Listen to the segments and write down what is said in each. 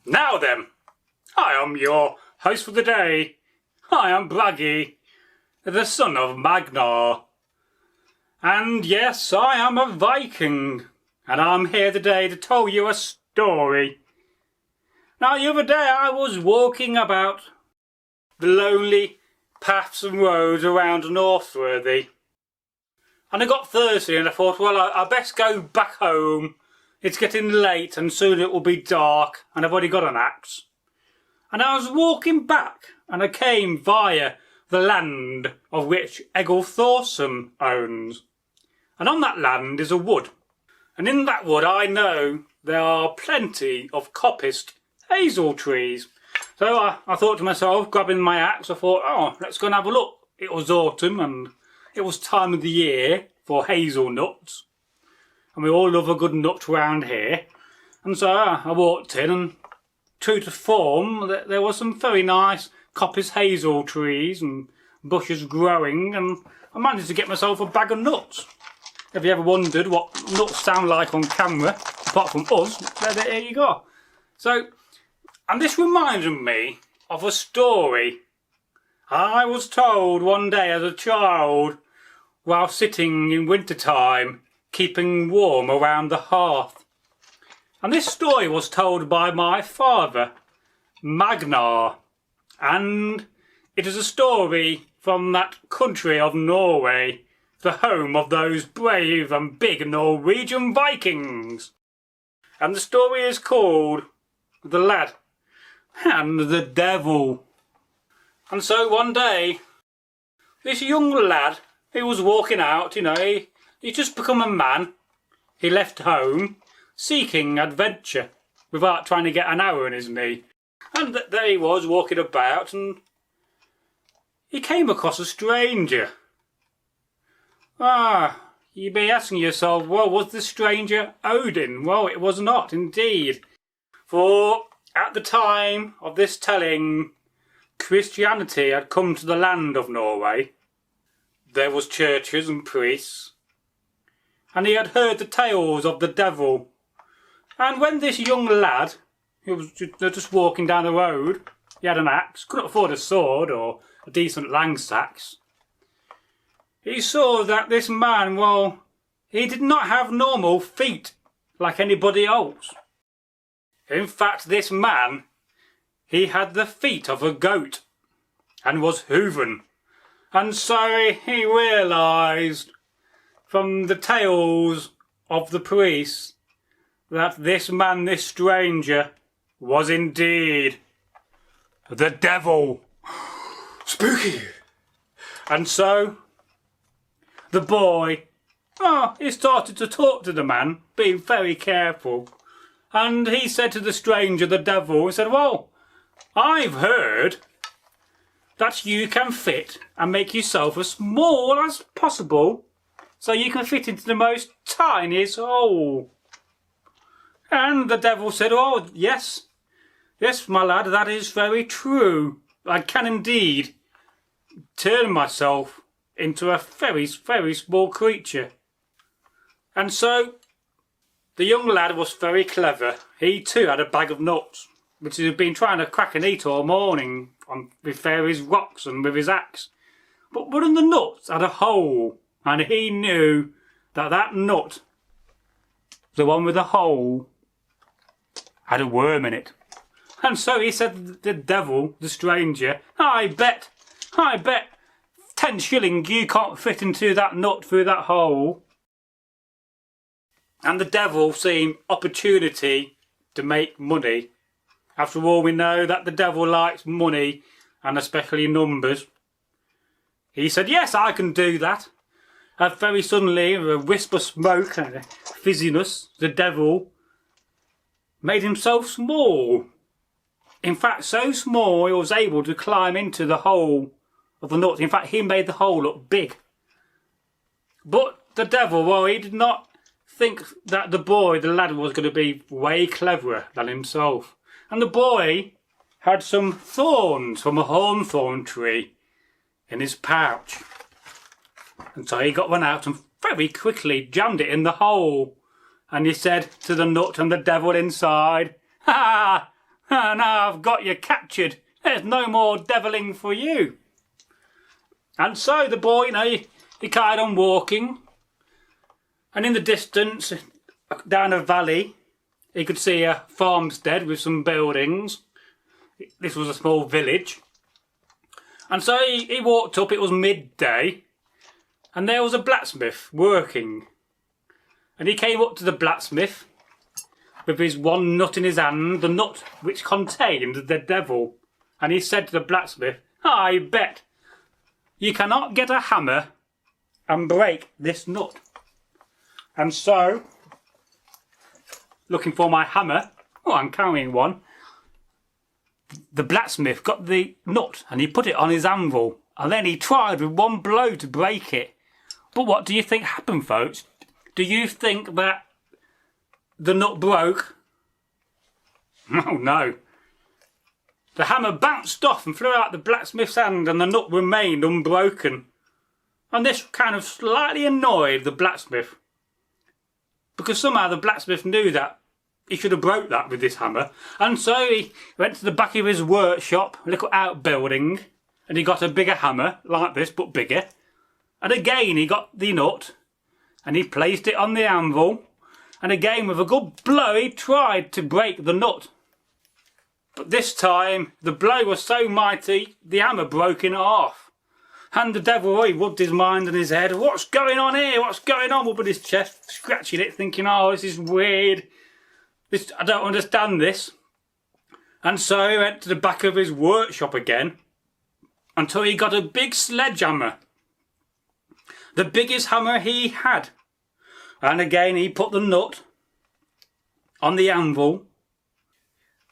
Now then, I am your host for the day. I am Bragi, the son of Magnar. And yes, I am a Viking, and I'm here today to tell you a story. Now, the other day I was walking about the lonely paths and roads around Northworthy, and I got thirsty and I thought, well, I best go back home. It's getting late and soon it will be dark and I've already got an axe. And I was walking back and I came via the land of which Egil Thorsson owns. And on that land is a wood. And in that wood I know there are plenty of coppiced hazel trees. So I thought to myself, grabbing my axe, I thought, oh, let's go and have a look. It was autumn and it was time of the year for hazelnuts. And we all love a good nut round here. And so I walked in, and true to form, there were some very nice coppice hazel trees and bushes growing, and I managed to get myself a bag of nuts. Have you ever wondered what nuts sound like on camera, apart from us? There you go. So, and this reminded me of a story I was told one day as a child while sitting in winter time, keeping warm around the hearth. And this story was told by my father, Magnar, and it is a story from that country of Norway, the home of those brave and big Norwegian Vikings. And the story is called The Lad and the Devil. And so one day, this young lad, he was walking out, He'd just become a man. He left home, seeking adventure, without trying to get an arrow in his knee. And there he was, walking about, and he came across a stranger. You'd be asking yourself, well, was the stranger Odin? Well, it was not, indeed. For at the time of this telling, Christianity had come to the land of Norway. There was churches and priests, and he had heard the tales of the devil. And when this young lad, who was just walking down the road, he had an axe, couldn't afford a sword or a decent langsax, he saw that this man, well, he did not have normal feet like anybody else. In fact, this man, he had the feet of a goat and was hooven. And so he realised from the tales of the priests that this man, this stranger, was indeed the devil. Spooky! And so the boy, he started to talk to the man, being very careful. And he said to the stranger, the devil, he said, well, I've heard that you can fit and make yourself as small as possible so you can fit into the most tiniest hole. And the devil said, oh, yes, my lad, that is very true. I can indeed turn myself into a very, very small creature. And so the young lad was very clever. He too had a bag of nuts, which he had been trying to crack and eat all morning with various rocks and with his axe. But one of the nuts had a hole, and he knew that that nut, the one with the hole, had a worm in it. And so he said to the devil, the stranger, I bet 10 shillings you can't fit into that nut through that hole. And the devil, seeing opportunity to make money, after all we know that the devil likes money and especially numbers, he said, yes, I can do that. And very suddenly, with a wisp of smoke and a fizziness, the devil made himself small. In fact, so small he was able to climb into the hole of the nut. In fact, he made the hole look big. But the devil, well, he did not think that the lad was going to be way cleverer than himself. And the boy had some thorns from a hawthorn tree in his pouch. And so he got one out and very quickly jammed it in the hole. And he said to the nut and the devil inside, ha! Ah, now I've got you captured. There's no more deviling for you. And so the boy, he carried on walking. And in the distance, down a valley, he could see a farmstead with some buildings. This was a small village. And so he walked up, it was midday, and there was a blacksmith working. And he came up to the blacksmith with his one nut in his hand, the nut which contained the devil. And he said to the blacksmith, I bet you cannot get a hammer and break this nut. And so, looking for my hammer, I'm carrying one, the blacksmith got the nut and he put it on his anvil, and then he tried with one blow to break it. But what do you think happened, folks? Do you think that the nut broke? Oh no. The hammer bounced off and flew out the blacksmith's hand, and the nut remained unbroken. And this kind of slightly annoyed the blacksmith, because somehow the blacksmith knew that he should have broke that with this hammer. And so he went to the back of his workshop, a little outbuilding, and he got a bigger hammer, like this, but bigger. And again he got the nut, and he placed it on the anvil, and again with a good blow he tried to break the nut. But this time the blow was so mighty the hammer broke in half. And the devil, he rubbed his mind and his head. What's going on here? What's going on? Rubbing his chest, scratching it, thinking, oh, this is weird. I don't understand this. And so he went to the back of his workshop again until he got a big sledgehammer. The biggest hammer he had. And again he put the nut on the anvil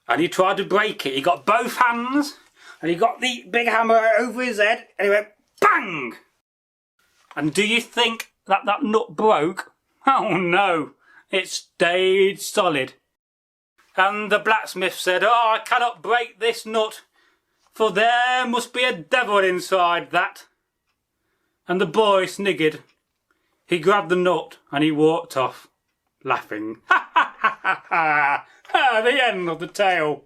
and he tried to break it. He got both hands and he got the big hammer over his head and he went bang! And do you think that nut broke? Oh no, it stayed solid. And the blacksmith said, oh, I cannot break this nut, for there must be a devil inside that. And the boy sniggered. He grabbed the nut and he walked off, laughing. Ha ha ha ha ha! The end of the tale.